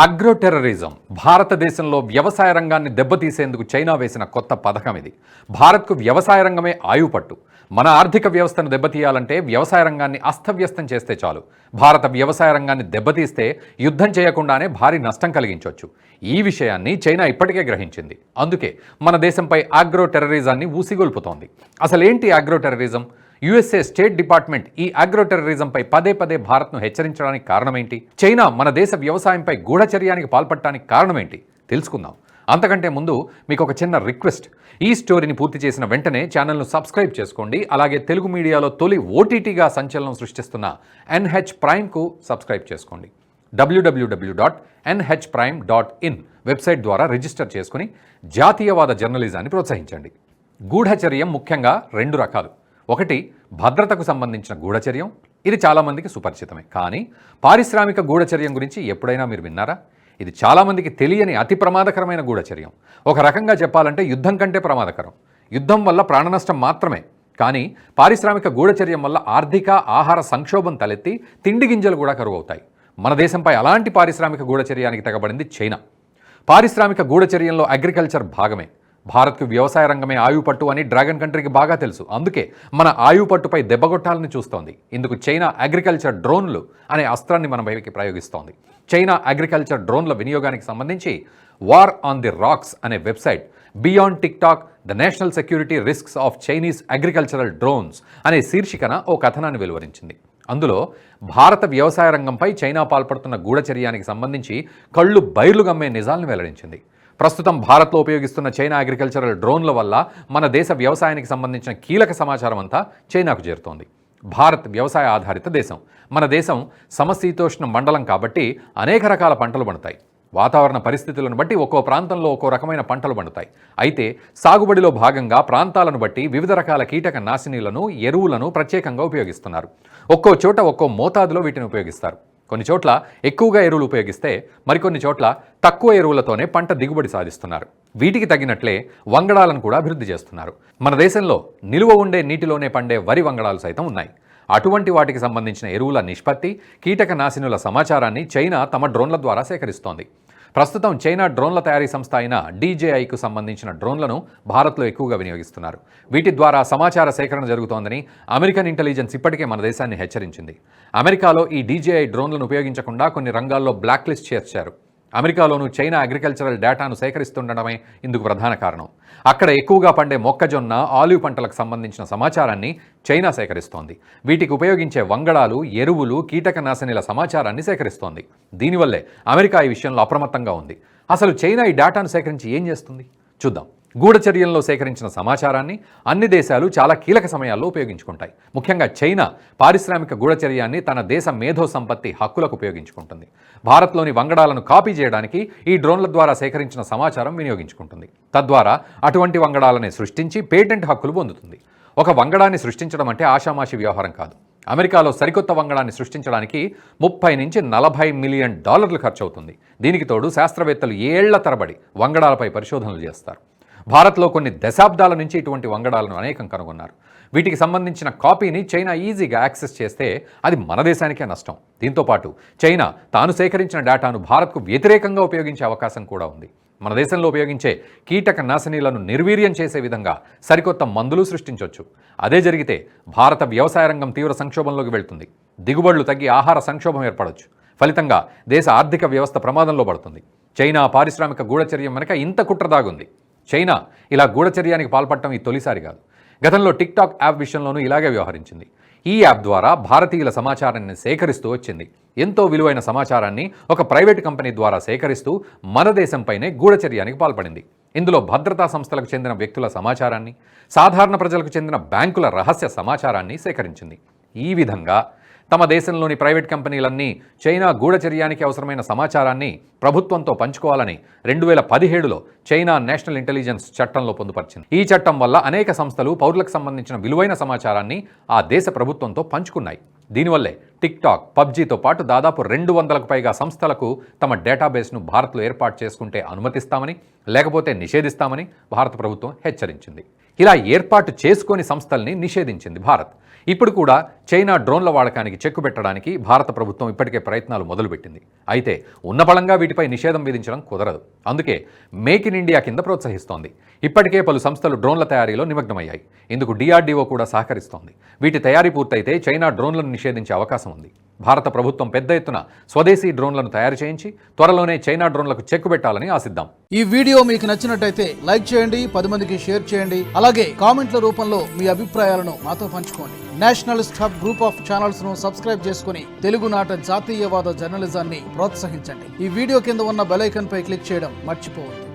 Agro terrorism భారతదేశంలో వ్యవసాయ రంగాన్ని దెబ్బతీసేందుకు చైనా వేసిన కొత్త పథకం ఇది. భారత్కు వ్యవసాయ రంగమే ఆయుపట్టు. మన ఆర్థిక వ్యవస్థను దెబ్బతీయాలంటే వ్యవసాయ రంగాన్ని అస్తవ్యస్తం చేస్తే చాలు. భారత వ్యవసాయ రంగాన్ని దెబ్బతీస్తే యుద్ధం చేయకుండానే భారీ నష్టం కలిగించవచ్చు. ఈ విషయాన్ని చైనా ఇప్పటికే గ్రహించింది. అందుకే మన దేశంపై అగ్రో టెర్రరిజాన్ని ఊసిగొల్పుతోంది. అసలేంటి agro terrorism? USA state department ఈ అగ్రో టెర్రరిజంపై పదే పదే భారత్ను హెచ్చరించడానికి కారణమేంటి? చైనా మన దేశ వ్యవసాయంపై గూఢచర్యానికి పాల్పడటానికి కారణమేంటి తెలుసుకుందాం. అంతకంటే ముందు మీకు ఒక చిన్న రిక్వెస్ట్. ఈ స్టోరీని పూర్తి చేసిన వెంటనే ఛానల్ను సబ్స్క్రైబ్ చేసుకోండి. అలాగే తెలుగు మీడియాలో తొలి ఓటీటీగా సంచలనం సృష్టిస్తున్న ఎన్హెచ్ ప్రైమ్కు సబ్స్క్రైబ్ చేసుకోండి. www.nhprime.in వెబ్సైట్ ద్వారా రిజిస్టర్ చేసుకుని జాతీయవాద జర్నలిజాన్ని ప్రోత్సహించండి. గూఢచర్యం ముఖ్యంగా రెండు రకాలు. ఒకటి భద్రతకు సంబంధించిన గూఢచర్యం. ఇది చాలామందికి సుపరిచితమే. కానీ పారిశ్రామిక గూఢచర్యం గురించి ఎప్పుడైనా మీరు విన్నారా? ఇది చాలామందికి తెలియని అతి ప్రమాదకరమైన గూఢచర్యం. ఒక రకంగా చెప్పాలంటే యుద్ధం కంటే ప్రమాదకరం. యుద్ధం వల్ల ప్రాణనష్టం మాత్రమే, కానీ పారిశ్రామిక గూఢచర్యం వల్ల ఆర్థిక ఆహార సంక్షోభం తలెత్తి తిండి గింజలు కూడా కరువవుతాయి. మన దేశంపై అలాంటి పారిశ్రామిక గూఢచర్యానికి తెగబడింది చైనా. పారిశ్రామిక గూఢచర్యంలో అగ్రికల్చర్ భాగమే. భారత్కు వ్యవసాయ రంగమే ఆయుపట్టు అని డ్రాగన్ కంట్రీకి బాగా తెలుసు. అందుకే మన ఆయుపట్టుపై దెబ్బగొట్టాలని చూస్తోంది. ఇందుకు చైనా అగ్రికల్చర్ డ్రోన్లు అనే అస్త్రాన్ని మన వైపుకి ప్రయోగిస్తోంది. చైనా అగ్రికల్చర్ డ్రోన్ల వినియోగానికి సంబంధించి వార్ ఆన్ ది రాక్స్ అనే website beyond TikTok the national security risks of Chinese agricultural drones అనే శీర్షికన ఓ కథనాన్ని వెలువరించింది. అందులో భారత వ్యవసాయ రంగంపై చైనా పాల్పడుతున్న గూఢచర్యానికి సంబంధించి కళ్ళు బైర్లు గమ్మే నిజాలను వెల్లడించింది. ప్రస్తుతం భారత్లో ఉపయోగిస్తున్న చైనా అగ్రికల్చరల్ డ్రోన్ల వల్ల మన దేశ వ్యవసాయానికి సంబంధించిన కీలక సమాచారం అంతా చైనాకు చేరుతోంది. భారత్ వ్యవసాయ ఆధారిత దేశం. మన దేశం సమశీతోష్ణ మండలం కాబట్టి అనేక రకాల పంటలు పండుతాయి. వాతావరణ పరిస్థితులను బట్టి ఒక్కో ప్రాంతంలో ఒక్కో రకమైన పంటలు పండుతాయి. అయితే సాగుబడిలో భాగంగా ప్రాంతాలను బట్టి వివిధ రకాల కీటక నాశినీలను, ఎరువులను ప్రత్యేకంగా ఉపయోగిస్తున్నారు. ఒక్కో చోట ఒక్కో మోతాదులో వీటిని ఉపయోగిస్తారు. కొన్ని చోట్ల ఎక్కువగా ఎరువులు ఉపయోగిస్తే మరికొన్ని చోట్ల తక్కువ ఎరువులతోనే పంట దిగుబడి సాధిస్తున్నారు. వీటికి తగినట్లే వంగడాలను కూడా అభివృద్ధి చేస్తున్నారు. మన దేశంలో నిలువ ఉండే నీటిలోనే పండే వరి వంగడాలు సైతం ఉన్నాయి. అటువంటి వాటికి సంబంధించిన ఎరువుల నిష్పత్తి, కీటక నాశినుల సమాచారాన్ని చైనా తమ డ్రోన్ల ద్వారా సేకరిస్తోంది. ప్రస్తుతం చైనా డ్రోన్ల తయారీ సంస్థ అయిన DJIకు సంబంధించిన డ్రోన్లను భారత్లో ఎక్కువగా వినియోగిస్తున్నారు. వీటి ద్వారా సమాచార సేకరణ జరుగుతోందని అమెరికన్ ఇంటెలిజెన్స్ ఇప్పటికే మన దేశాన్ని హెచ్చరించింది. అమెరికాలో ఈ DJI డ్రోన్లను ఉపయోగించకుండా కొన్ని రంగాల్లో బ్లాక్ లిస్ట్ చేర్చారు. అమెరికాలోనూ చైనా అగ్రికల్చరల్ డేటాను సేకరిస్తుండడమే ఇందుకు ప్రధాన కారణం. అక్కడ ఎక్కువగా పండే మొక్కజొన్న, ఆలివ్ పంటలకు సంబంధించిన సమాచారాన్ని చైనా సేకరిస్తోంది. వీటికి ఉపయోగించే వంగడాలు, ఎరువులు, కీటకనాశినిల సమాచారాన్ని సేకరిస్తోంది. దీనివల్లే అమెరికా ఈ విషయంలో అప్రమత్తంగా ఉంది. అసలు చైనా ఈ డేటాను సేకరించి ఏం చేస్తుంది చూద్దాం. గూఢచర్యంలో సేకరించిన సమాచారాన్ని అన్ని దేశాలు చాలా కీలక సమయాల్లో ఉపయోగించుకుంటాయి. ముఖ్యంగా చైనా పారిశ్రామిక గూఢచర్యాన్ని తన దేశ మేధో సంపత్తి హక్కులకు ఉపయోగించుకుంటుంది. భారత్లోని వంగడాలను కాపీ చేయడానికి ఈ డ్రోన్ల ద్వారా సేకరించిన సమాచారం వినియోగించుకుంటుంది. తద్వారా అటువంటి వంగడాలని సృష్టించి పేటెంట్ హక్కులు పొందుతుంది. ఒక వంగడాన్ని సృష్టించడం అంటే ఆషామాషి వ్యవహారం కాదు. అమెరికాలో సరికొత్త వంగడాన్ని సృష్టించడానికి $30 నుంచి $40 మిలియన్ ఖర్చు అవుతుంది. దీనికి తోడు శాస్త్రవేత్తలు ఏళ్ల తరబడి వంగడాలపై పరిశోధనలు చేస్తారు. భారత్లో కొన్ని దశాబ్దాల నుంచి ఇటువంటి వంగడాలను అనేకం కనుగొన్నారు. వీటికి సంబంధించిన కాపీని చైనా ఈజీగా యాక్సెస్ చేస్తే అది మన దేశానికే నష్టం. దీంతోపాటు చైనా తాను సేకరించిన డేటాను భారత్కు వ్యతిరేకంగా ఉపయోగించే అవకాశం కూడా ఉంది. మన దేశంలో ఉపయోగించే కీటక నాశినీలను నిర్వీర్యం చేసే విధంగా సరికొత్త మందులు సృష్టించవచ్చు. అదే జరిగితే భారత వ్యవసాయ రంగం తీవ్ర సంక్షోభంలోకి వెళ్తుంది. దిగుబడులు తగ్గి ఆహార సంక్షోభం ఏర్పడవచ్చు. ఫలితంగా దేశ ఆర్థిక వ్యవస్థ ప్రమాదంలో పడుతుంది. చైనా పారిశ్రామిక గూఢచర్యం వెనుక ఇంత కుట్ర దాగుంది. చైనా ఇలా గూఢచర్యానికి పాల్పడటం ఈ తొలిసారి కాదు. గతంలో టిక్టాక్ యాప్ విషయంలోనూ ఇలాగే వ్యవహరించింది. ఈ యాప్ ద్వారా భారతీయుల సమాచారాన్ని సేకరిస్తూ వచ్చింది. ఎంతో విలువైన సమాచారాన్ని ఒక ప్రైవేటు కంపెనీ ద్వారా సేకరిస్తూ మన దేశంపైనే గూఢచర్యానికి పాల్పడింది. ఇందులో భద్రతా సంస్థలకు చెందిన వ్యక్తుల సమాచారాన్ని, సాధారణ ప్రజలకు చెందిన బ్యాంకుల రహస్య సమాచారాన్ని సేకరించింది. ఈ విధంగా తమ దేశంలోని ప్రైవేట్ కంపెనీలన్నీ చైనా గూఢచర్యానికి అవసరమైన సమాచారాన్ని ప్రభుత్వంతో పంచుకోవాలని 2017లో చైనా నేషనల్ ఇంటెలిజెన్స్ చట్టంలో పొందుపరిచింది. ఈ చట్టం వల్ల అనేక సంస్థలు పౌరులకు సంబంధించిన విలువైన సమాచారాన్ని ఆ దేశ ప్రభుత్వంతో పంచుకున్నాయి. దీనివల్లే టిక్టాక్, పబ్జీతో పాటు దాదాపు 200కు పైగా సంస్థలకు తమ డేటాబేస్ను భారత్లో ఏర్పాటు చేసుకుంటే అనుమతిస్తామని, లేకపోతే నిషేధిస్తామని భారత ప్రభుత్వం హెచ్చరించింది. ఇలా ఏర్పాటు చేసుకొని సంస్థల్ని నిషేధించింది భారత్. ఇప్పుడు కూడా చైనా డ్రోన్ల వాడకానికి చెక్కు పెట్టడానికి భారత ప్రభుత్వం ఇప్పటికే ప్రయత్నాలు మొదలుపెట్టింది. అయితే ఉన్న బలంగా వీటిపై నిషేధం విధించడం కుదరదు. అందుకే మేక్ ఇన్ ఇండియా కింద ప్రోత్సహిస్తోంది. ఇప్పటికే పలు సంస్థలు డ్రోన్ల తయారీలో నిమగ్నమయ్యాయి. ఇందుకు DRDO కూడా సహకరిస్తోంది. వీటి తయారీ పూర్తయితే చైనా డ్రోన్లను నిషేధించే అవకాశం ఉంది. భారత ప్రభుత్వం పెద్ద ఎత్తున స్వదేశీ డ్రోన్లను తయారు చేయించి త్వరలోనే చైనా డ్రోన్లకు చెక్కు పెట్టాలని ఆశిద్దాం. ఈ వీడియో మీకు నచ్చినట్టయితే లైక్ చేయండి, 10 మందికి షేర్ చేయండి. అలాగే కామెంట్ల రూపంలో మీ అభిప్రాయాలను మాతో పంచుకోండి. Nationalist hub group of channels ను సబ్స్క్రైబ్ చేసుకుని తెలుగునాట జాతీయవాద జర్నలిజాన్ని ప్రోత్సహించండి. ఈ వీడియో కింద ఉన్న బెల్ ఐకాన్ పై క్లిక్ చేయడం మర్చిపోవద్దు.